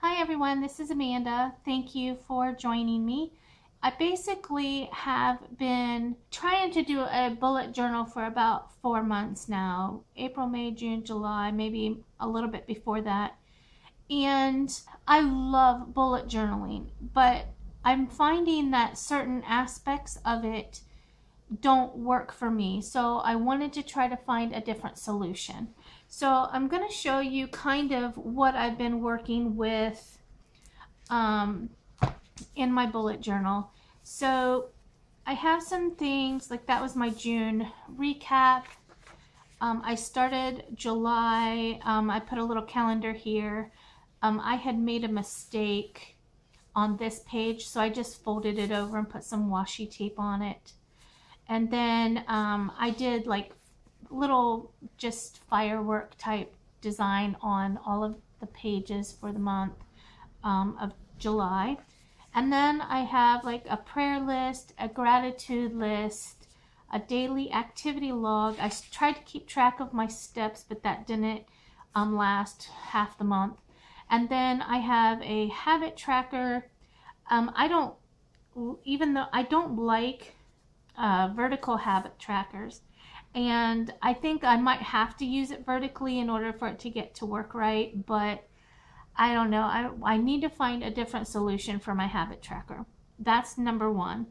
Hi everyone, this is Amanda. Thank you for joining me. I basically have been trying to do a bullet journal for about 4 months now. April, May, June, July, maybe a little bit before that. And I love bullet journaling, but I'm finding that certain aspects of it don't work for me. So I wanted to try to find a different solution. So I'm going to show you kind of what I've been working with in my bullet journal. So I have some things, like that was my June recap. I started July. I put a little calendar here. I had made a mistake on this page, so I just folded it over and put some washi tape on it. And then I did like little just firework type design on all of the pages for the month of July. And then I have like a prayer list, a gratitude list, a daily activity log. I tried to keep track of my steps, but that didn't last half the month. And then I have a habit tracker. Even though I don't like vertical habit trackers, and I think I might have to use it vertically in order for it to get to work right, but I don't know. I need to find a different solution for my habit tracker. That's number one.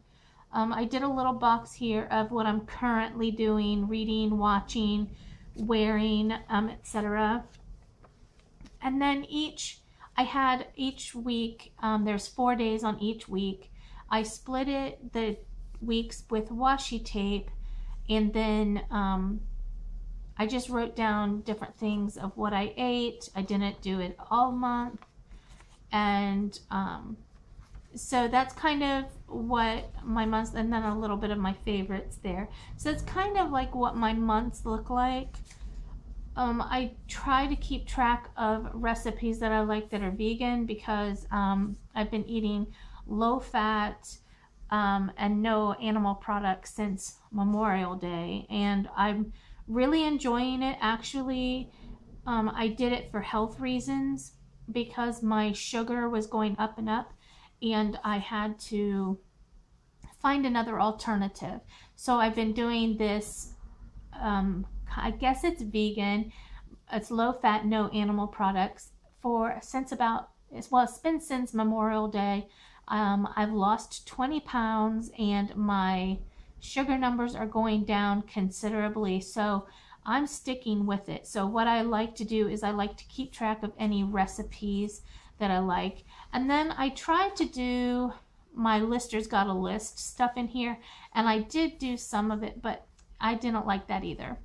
I did a little box here of what I'm currently doing, reading, watching, wearing, etc. And then each week, there's 4 days on each week. I split it, the weeks, with washi tape, and then I just wrote down different things of what I ate. I didn't do it all month, and so that's kind of what my months, and then a little bit of my favorites there. So it's kind of like what my months look like. I try to keep track of recipes that I like that are vegan, because I've been eating low fat and no animal products since Memorial Day, and I'm really enjoying it. Actually, I did it for health reasons, because my sugar was going up and up, and I had to find another alternative. So I've been doing this, I guess it's vegan, it's low fat, no animal products, since it's been since Memorial Day. I've lost 20 pounds and my sugar numbers are going down considerably, so I'm sticking with it. So what I like to do is I like to keep track of any recipes that I like, and then I tried to do my Lister's Got a List stuff in here, and I did do some of it, but I didn't like that either.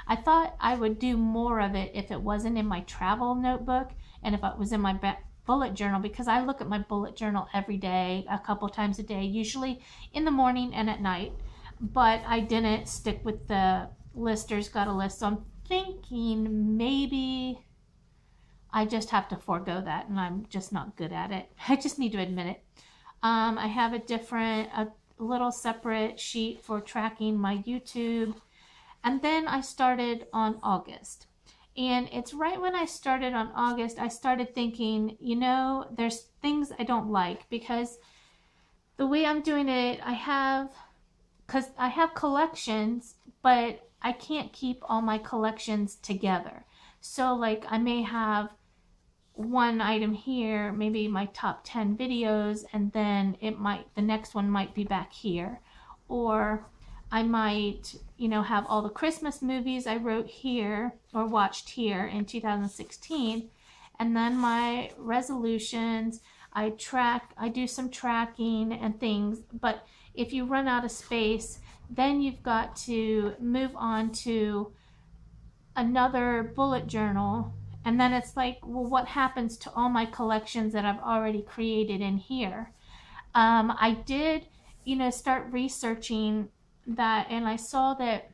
I thought I would do more of it if it wasn't in my travel notebook and if it was in my bullet journal, because I look at my bullet journal every day, a couple times a day, usually in the morning and at night. But I didn't stick with the Lister's Got a List, so I'm thinking maybe I just have to forego that, and I'm just not good at it. I just need to admit it. I have a little separate sheet for tracking my YouTube. And then I started on August. And it's right when I started on August, I started thinking, you know, there's things I don't like, because the way I'm doing it, I have collections, but I can't keep all my collections together. So like I may have one item here, maybe my top 10 videos, and then the next one might be back here. Or I might, you know, have all the Christmas movies I wrote here or watched here in 2016, and then my resolutions, I do some tracking and things. But if you run out of space, then you've got to move on to another bullet journal, and then it's like, well, what happens to all my collections that I've already created in here? I did, you know, start researching that, and I saw that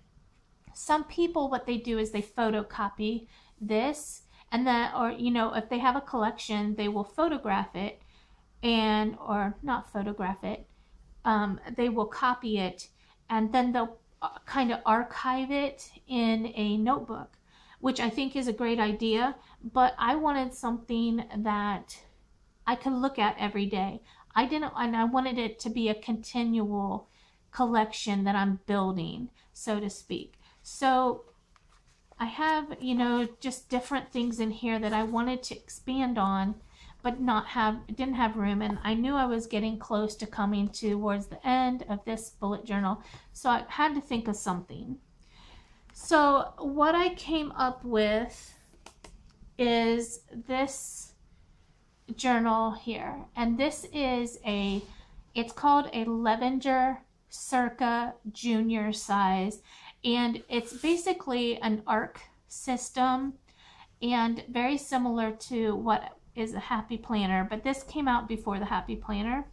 some people, what they do is they photocopy this, and then, or you know, if they have a collection, they will photograph it, or not photograph it, they will copy it, and then they'll kind of archive it in a notebook, which I think is a great idea. But I wanted something that I could look at every day. And I wanted it to be a continual collection that I'm building, so to speak. So I have, you know, just different things in here that I wanted to expand on, but didn't have room. And I knew I was getting close to coming towards the end of this bullet journal, so I had to think of something. So what I came up with is this journal here, and this is it's called a Levenger Circa Junior size, and it's basically an arc system and very similar to what is a Happy Planner, but this came out before the Happy Planner.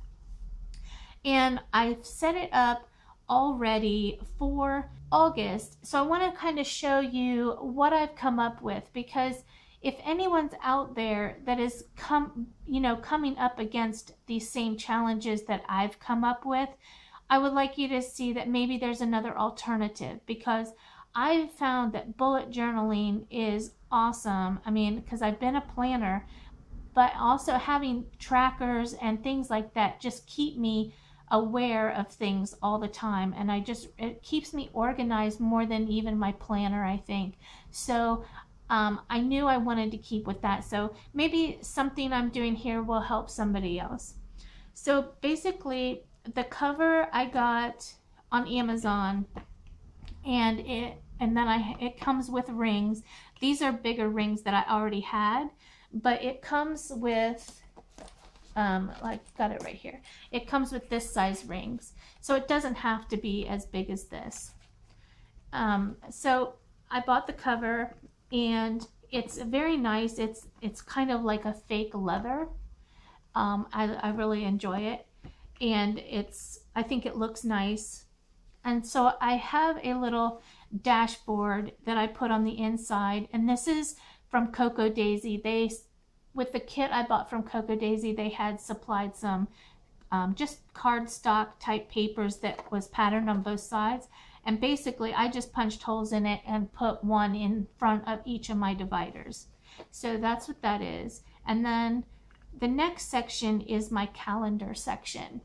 And I've set it up already for August, so I want to kind of show you what I've come up with, because if anyone's out there that is coming up against these same challenges that I've come up with, I would like you to see that maybe there's another alternative, because I've found that bullet journaling is awesome. I mean, because I've been a planner, but also having trackers and things like that just keep me aware of things all the time, and it keeps me organized more than even my planner, I think. So I knew I wanted to keep with that, so maybe something I'm doing here will help somebody else. So basically, the cover I got on Amazon, and it comes with rings. These are bigger rings that I already had, but it comes with like, got it right here. It comes with this size rings, so it doesn't have to be as big as this. So I bought the cover, and it's very nice. It's kind of like a fake leather. I really enjoy it, and I think it looks nice. And so I have a little dashboard that I put on the inside, and this is from Cocoa Daisy. With the kit I bought from Cocoa Daisy, they had supplied some just cardstock type papers that was patterned on both sides, and basically I just punched holes in it and put one in front of each of my dividers. So that's what that is. And then the next section is my calendar section,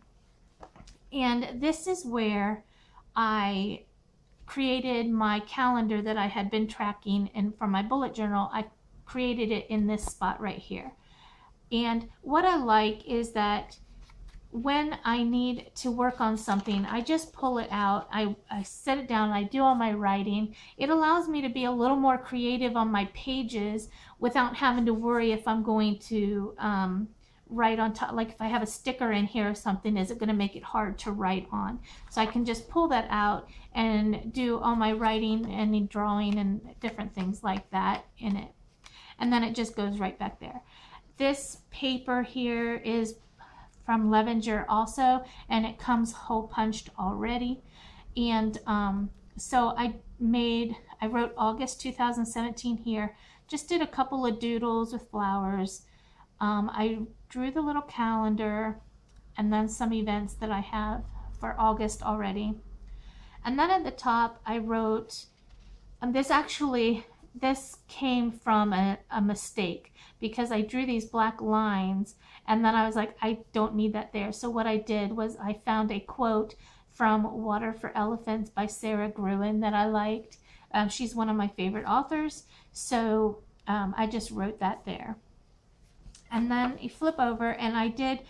and this is where I created my calendar that I had been tracking, and for my bullet journal I created it in this spot right here. And what I like is that when I need to work on something, I just pull it out, I set it down, I do all my writing. It allows me to be a little more creative on my pages without having to worry if I'm going to write on top. Like if I have a sticker in here or something, is it going to make it hard to write on? So I can just pull that out and do all my writing and drawing and different things like that in it. And then it just goes right back there. This paper here is from Levenger also, and it comes hole punched already. And so I wrote August 2017 here, just did a couple of doodles with flowers. I drew the little calendar and then some events that I have for August already. And then at the top I wrote, this came from a mistake, because I drew these black lines and then I was like, I don't need that there. So what I did was I found a quote from Water for Elephants by Sarah Gruen that I liked. She's one of my favorite authors, so I just wrote that there. And then you flip over, and I did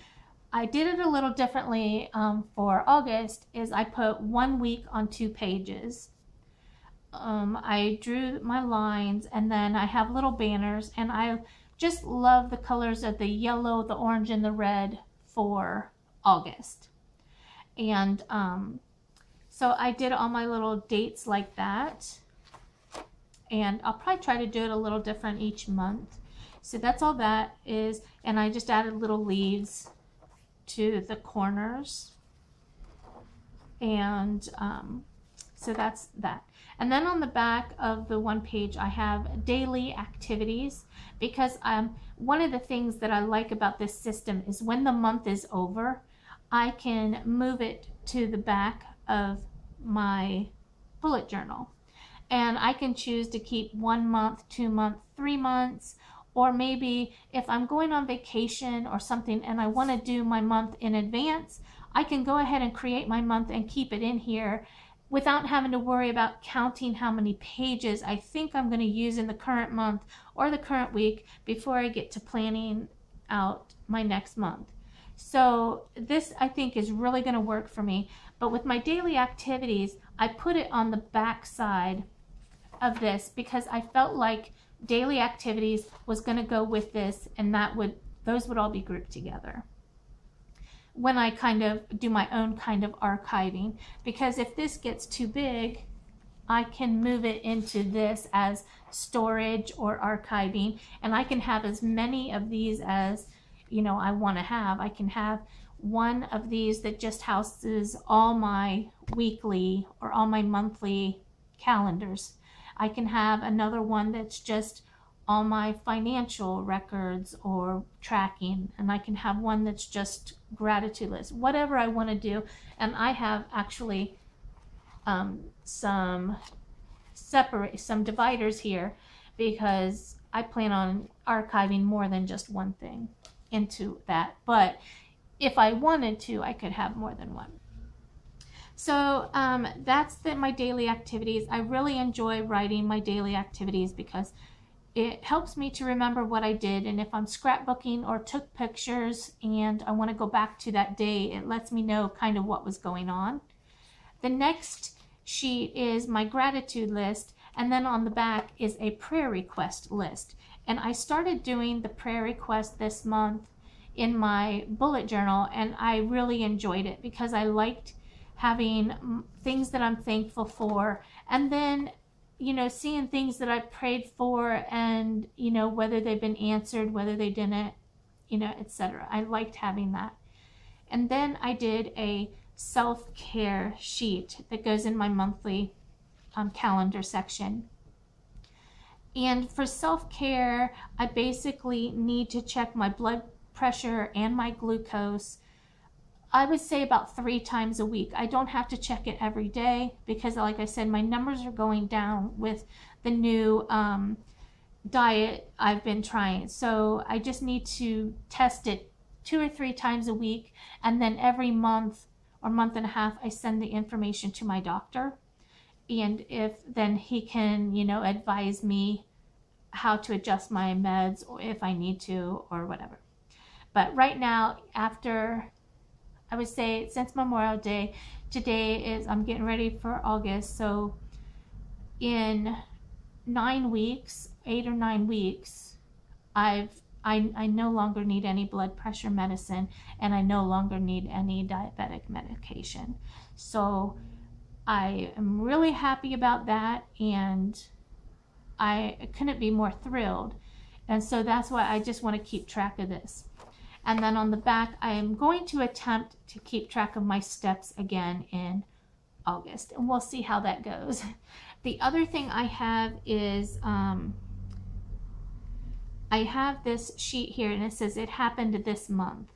it a little differently for August, is I put 1 week on 2 pages. I drew my lines, and then I have little banners, and I just love the colors of the yellow, the orange, and the red for August. And so I did all my little dates like that, and I'll probably try to do it a little different each month. So that's all that is, and I just added little leaves to the corners, and so that's that. And then on the back of the one page I have daily activities, because one of the things that I like about this system is when the month is over, I can move it to the back of my bullet journal, and I can choose to keep 1 month, 2 months, 3 months, Or maybe if I'm going on vacation or something and I want to do my month in advance, I can go ahead and create my month and keep it in here without having to worry about counting how many pages I think I'm going to use in the current month or the current week before I get to planning out my next month. So this, I think, is really going to work for me. But with my daily activities, I put it on the back side of this because I felt like daily activities was going to go with this, and those would all be grouped together when I kind of do my own kind of archiving. Because if this gets too big, I can move it into this as storage or archiving, and I can have as many of these as I want to have. I can have one of these that just houses all my weekly or all my monthly calendars. I can have another one that's just all my financial records or tracking, and I can have one that's just gratitude list, whatever I want to do. And I have actually some dividers here because I plan on archiving more than just one thing into that. But if I wanted to, I could have more than one. So that's my daily activities. I really enjoy writing my daily activities because it helps me to remember what I did. And if I'm scrapbooking or took pictures and I want to go back to that day, it lets me know kind of what was going on. The next sheet is my gratitude list. And then on the back is a prayer request list. And I started doing the prayer request this month in my bullet journal, and I really enjoyed it because I liked having things that I'm thankful for, and then seeing things that I prayed for, and whether they've been answered, whether they didn't, etc. I liked having that. And then I did a self-care sheet that goes in my monthly calendar section. And for self-care, I basically need to check my blood pressure and my glucose, I would say about 3 times a week. I don't have to check it every day because, like I said, my numbers are going down with the new diet I've been trying. So I just need to test it 2 or 3 times a week, and then every month or month and a half I send the information to my doctor, and then he can advise me how to adjust my meds or if I need to or whatever. But right now, after, I would say since Memorial Day, today I'm getting ready for August. So in 9 weeks, 8 or 9 weeks, I no longer need any blood pressure medicine, and I no longer need any diabetic medication. So I am really happy about that, and I couldn't be more thrilled. And so that's why I just want to keep track of this. And then on the back, I am going to attempt to keep track of my steps again in August, and we'll see how that goes. The other thing I have is I have this sheet here, and it says it happened this month.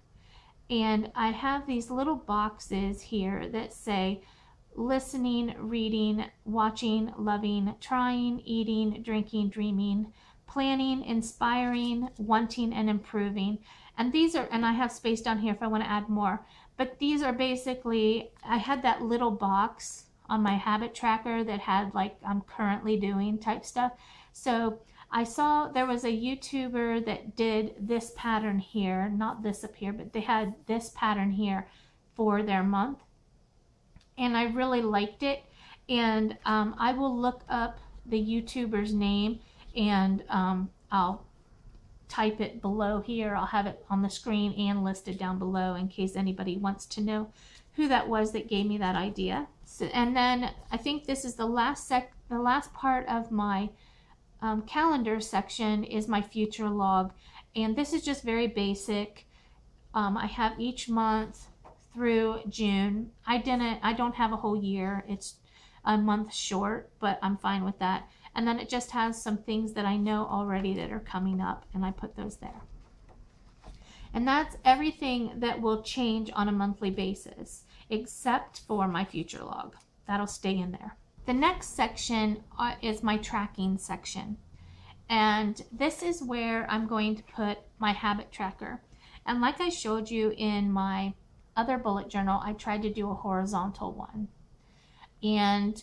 And I have these little boxes here that say listening, reading, watching, loving, trying, eating, drinking, dreaming, planning, inspiring, wanting, and improving. And these are, and I have space down here if I want to add more, but these are basically, I had that little box on my habit tracker that had like I'm currently doing type stuff. So I saw there was a YouTuber that did this pattern here, not this up here, but they had this pattern here for their month. And I really liked it. And I will look up the YouTuber's name, and I'll type it below here. I'll have it on the screen and listed down below in case anybody wants to know who that was that gave me that idea. So, and then I think this is the last part of my calendar section is my future log, and this is just very basic. I have each month through June. I don't have a whole year. It's a month short, but I'm fine with that. And then it just has some things that I know already that are coming up, and I put those there. And that's everything that will change on a monthly basis, except for my future log. That'll stay in there. The next section is my tracking section. And this is where I'm going to put my habit tracker. And like I showed you in my other bullet journal, I tried to do a horizontal one. And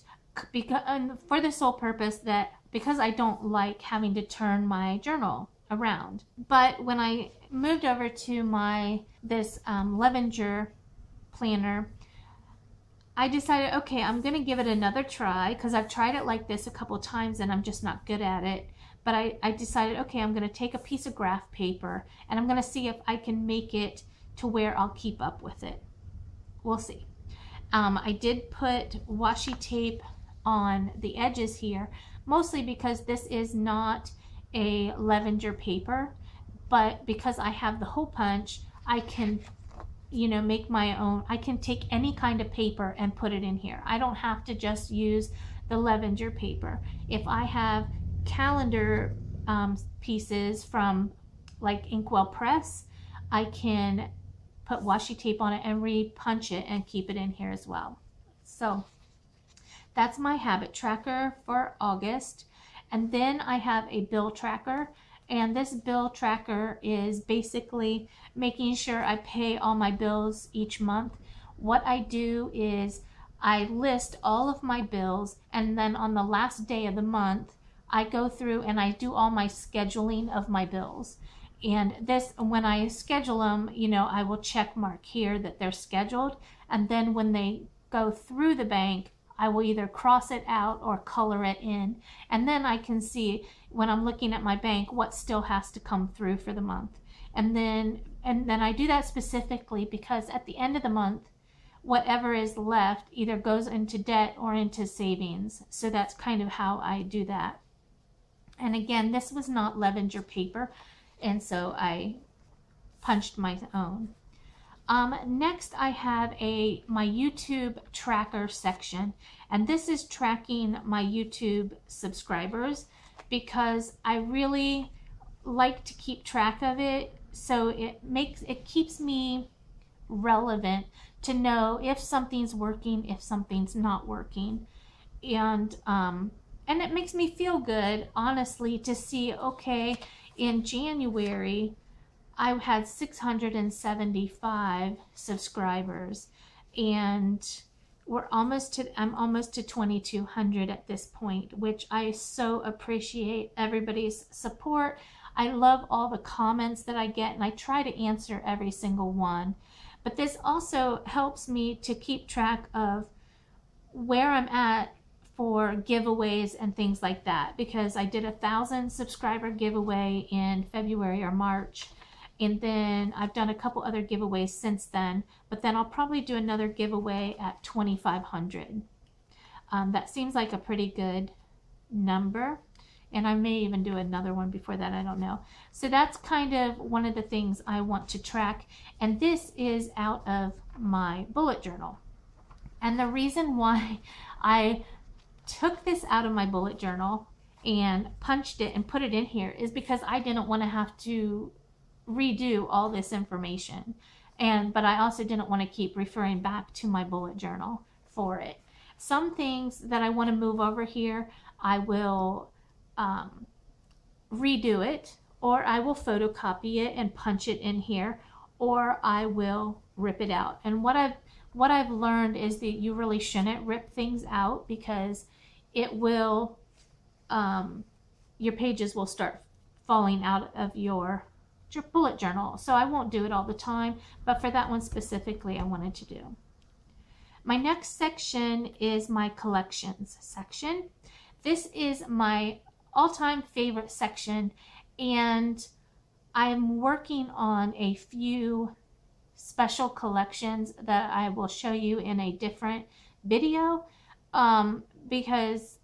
for the sole purpose that because I don't like having to turn my journal around. But when I moved over to this Levenger planner, I decided, okay, I'm going to give it another try because I've tried it like this a couple of times and I'm just not good at it. But I decided, okay, I'm going to take a piece of graph paper and I'm going to see if I can make it to where I'll keep up with it. We'll see. I did put washi tape on the edges here, mostly because this is not a Levenger paper, but because I have the hole punch, I can, you know, make my own. I can take any kind of paper and put it in here. I don't have to just use the Levenger paper. If I have calendar pieces from like Inkwell Press, I can put washi tape on it and re-punch it and keep it in here as well. So that's my habit tracker for August. And then I have a bill tracker, and this bill tracker is basically making sure I pay all my bills each month. What I do is I list all of my bills, and then on the last day of the month I go through and I do all my scheduling of my bills. And this, when I schedule them, you know, I will check mark here that they're scheduled, and then when they go through the bank, I will either cross it out or color it in, and then I can see when I'm looking at my bank what still has to come through for the month. And then I do that specifically because at the end of the month, whatever is left either goes into debt or into savings. So that's kind of how I do that. And again, this was not Levenger paper, and so I punched my own. Next I have my YouTube tracker section, and this is tracking my YouTube subscribers because I really like to keep track of it, so it keeps me relevant to know if something's working, if something's not working. And it makes me feel good, honestly, to see, okay, in January I had 675 subscribers, and I'm almost to 2,200 at this point, which I so appreciate everybody's support. I love all the comments that I get, and I try to answer every single one. But this also helps me to keep track of where I'm at for giveaways and things like that, because I did a 1,000 subscriber giveaway in February or March, and then I've done a couple other giveaways since then, but then I'll probably do another giveaway at 2,500. That seems like a pretty good number, and I may even do another one before that, I don't know. So that's kind of one of the things I want to track, and this is out of my bullet journal. And the reason why I took this out of my bullet journal and punched it and put it in here is because I didn't want to have to redo all this information, but I also didn't want to keep referring back to my bullet journal for it. Some things that I want to move over here, I will redo it, or I will photocopy it and punch it in here, or I will rip it out. And what I've learned is that you really shouldn't rip things out, because it will your pages will start falling out of your bullet journal. So I won't do it all the time, but for that one specifically I wanted to do. My next section is my collections section. This is my all-time favorite section, and I'm working on a few special collections that I will show you in a different video, because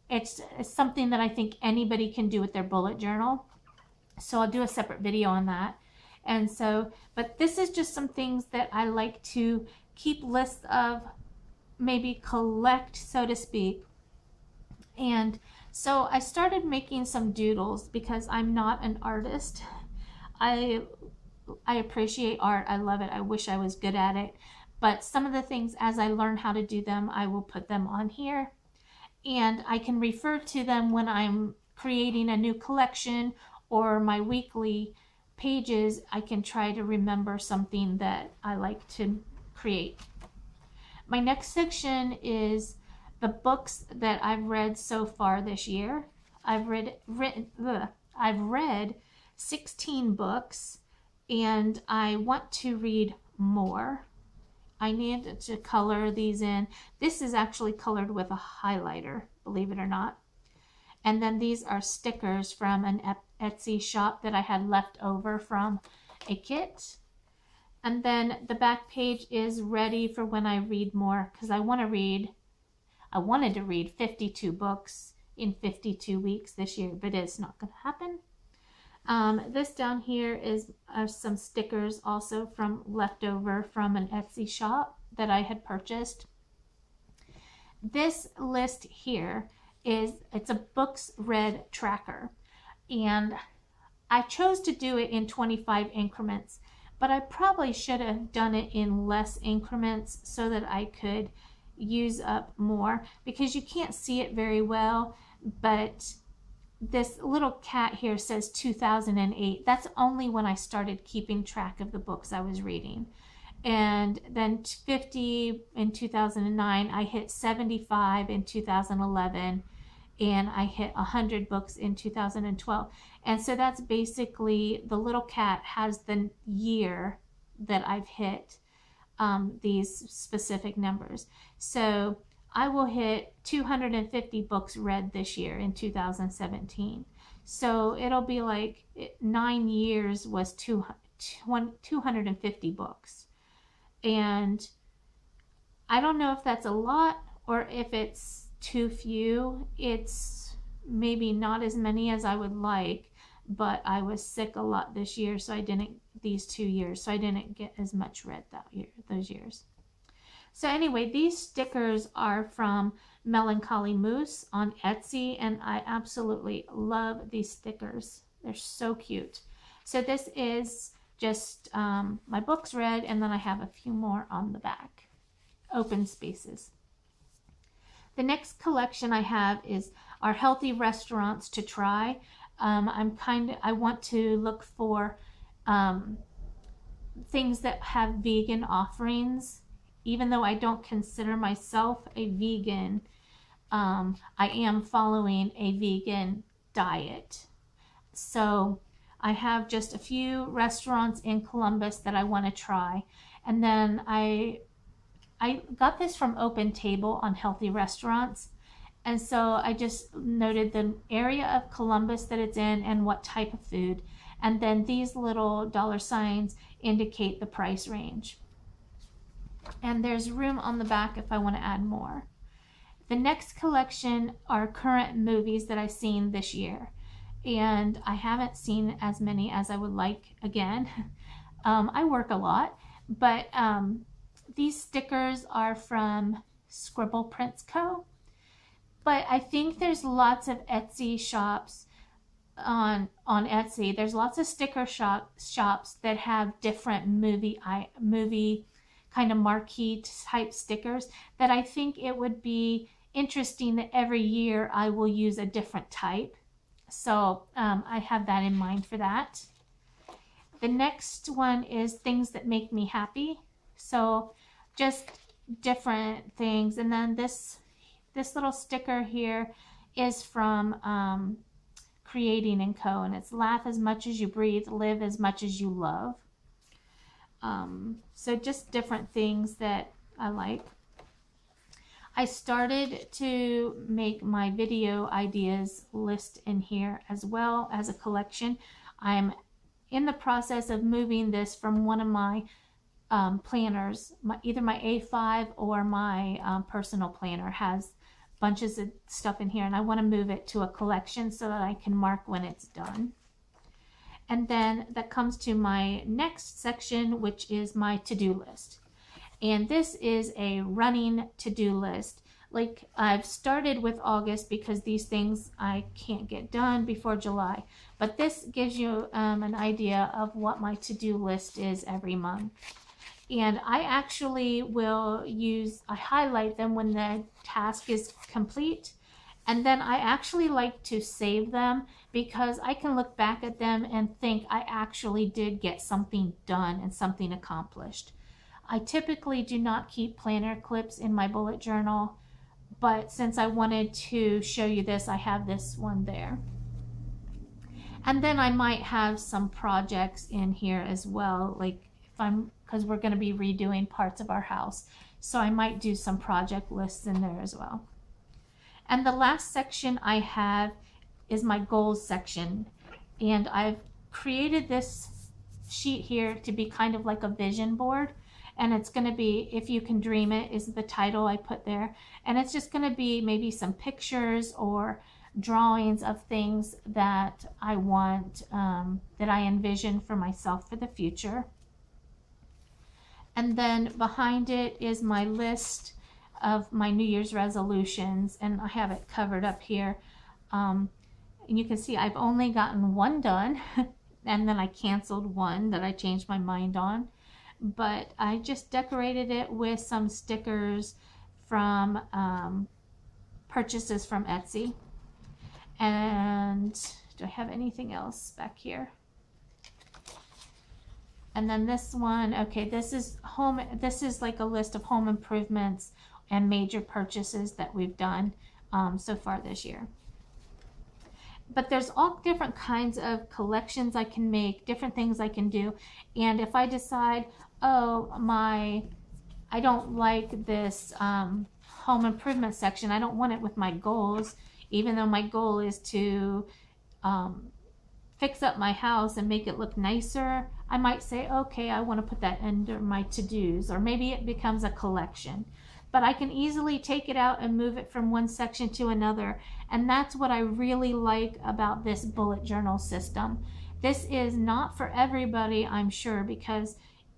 it's something that I think anybody can do with their bullet journal. So I'll do a separate video on that. And so, but this is just some things that I like to keep lists of, maybe collect, so to speak. And so I started making some doodles because I'm not an artist. I appreciate art. I love it. I wish I was good at it. But some of the things, as I learn how to do them, I will put them on here. And I can refer to them when I'm creating a new collection or my weekly pages, I can try to remember something that I like to create. My next section is the books that I've read so far this year. I've read 16 books, and I want to read more. I need to color these in. This is actually colored with a highlighter, believe it or not. And then these are stickers from an Etsy shop that I had left over from a kit. And then the back page is ready for when I read more, because I wanted to read 52 books in 52 weeks this year, but it's not going to happen. This down here is some stickers also from leftover from an Etsy shop that I had purchased. This list here it's a books read tracker, and I chose to do it in 25 increments, but I probably should have done it in less increments so that I could use up more, because you can't see it very well, but this little cat here says 2008. That's only when I started keeping track of the books I was reading. And then 50 in 2009, I hit 75 in 2011, and I hit 100 books in 2012. And so that's basically, the little cat has the year that I've hit these specific numbers. So I will hit 250 books read this year in 2017. So it'll be like 9 years was 250 books. And I don't know if that's a lot or if it's too few. It's maybe not as many as I would like, but I was sick a lot this year, so I didn't, these 2 years, so I didn't get as much read that year, those years. So anyway, these stickers are from Melancholy Moose on Etsy, and I absolutely love these stickers. They're so cute. So this is just my books read, and then I have a few more on the back. Open spaces. The next collection I have is our healthy restaurants to try. I want to look for things that have vegan offerings. Even though I don't consider myself a vegan, I am following a vegan diet. So I have just a few restaurants in Columbus that I want to try. And then I got this from Open Table on healthy restaurants. And so I just noted the area of Columbus that it's in and what type of food. And then these little dollar signs indicate the price range. And there's room on the back if I want to add more. The next collection are current movies that I've seen this year. And I haven't seen as many as I would like again. I work a lot, but these stickers are from Scribble Prints Co. But I think there's lots of Etsy shops on Etsy. There's lots of sticker shops that have different movie kind of marquee type stickers that I think it would be interesting that every year I will use a different type. So I have that in mind for that. The next one is things that make me happy. So just different things. And then this little sticker here is from Creating & Co. And it's laugh as much as you breathe, live as much as you love. So just different things that I like. I started to make my video ideas list in here as well as a collection. I'm in the process of moving this from one of my planners. Either my A5 or my personal planner has bunches of stuff in here, and I want to move it to a collection so that I can mark when it's done. And then that comes to my next section, which is my to-do list. And this is a running to-do list. Like, I've started with August because these things I can't get done before July. But this gives you an idea of what my to-do list is every month. And I actually will I highlight them when the task is complete. And then I actually like to save them because I can look back at them and think I actually did get something done and something accomplished. I typically do not keep planner clips in my bullet journal, but since I wanted to show you this, I have this one there. And then I might have some projects in here as well, like because we're going to be redoing parts of our house. So I might do some project lists in there as well. And the last section I have is my goals section. And I've created this sheet here to be kind of like a vision board. And it's going to be, If You Can Dream It is the title I put there. And it's just going to be maybe some pictures or drawings of things that I want, that I envision for myself for the future. And then behind it is my list of my New Year's resolutions, and I have it covered up here. And you can see I've only gotten one done, and then I canceled one that I changed my mind on. But I just decorated it with some stickers from purchases from Etsy. And do I have anything else back here? And then this one, okay, this is like a list of home improvements and major purchases that we've done so far this year. But there's all different kinds of collections I can make, different things I can do. And if I decide, oh, I don't like this home improvement section, I don't want it with my goals, even though my goal is to fix up my house and make it look nicer, I might say, okay, I want to put that under my to-dos, or maybe it becomes a collection. But I can easily take it out and move it from one section to another. And that's what I really like about this bullet journal system. This is not for everybody, I'm sure, because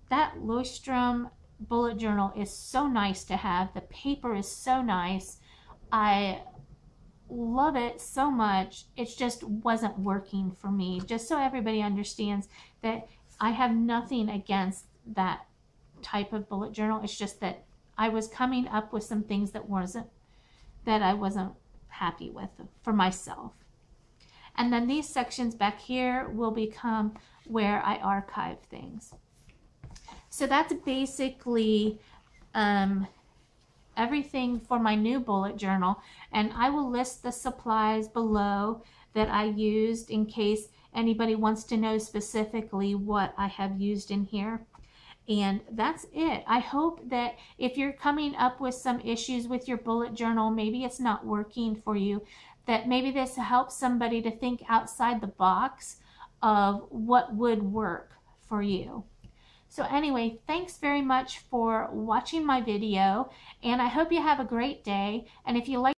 that Leuchtturm bullet journal is so nice to have. The paper is so nice. I love it so much. It just wasn't working for me. Just so everybody understands that I have nothing against that type of bullet journal. It's just that I was coming up with some things that I wasn't happy with for myself. And then these sections back here will become where I archive things. So that's basically everything for my new bullet journal, and I will list the supplies below that I used in case anybody wants to know specifically what I have used in here. And that's it. I hope that if you're coming up with some issues with your bullet journal, maybe it's not working for you, that maybe this helps somebody to think outside the box of what would work for you. So anyway, thanks very much for watching my video, and I hope you have a great day. And if you like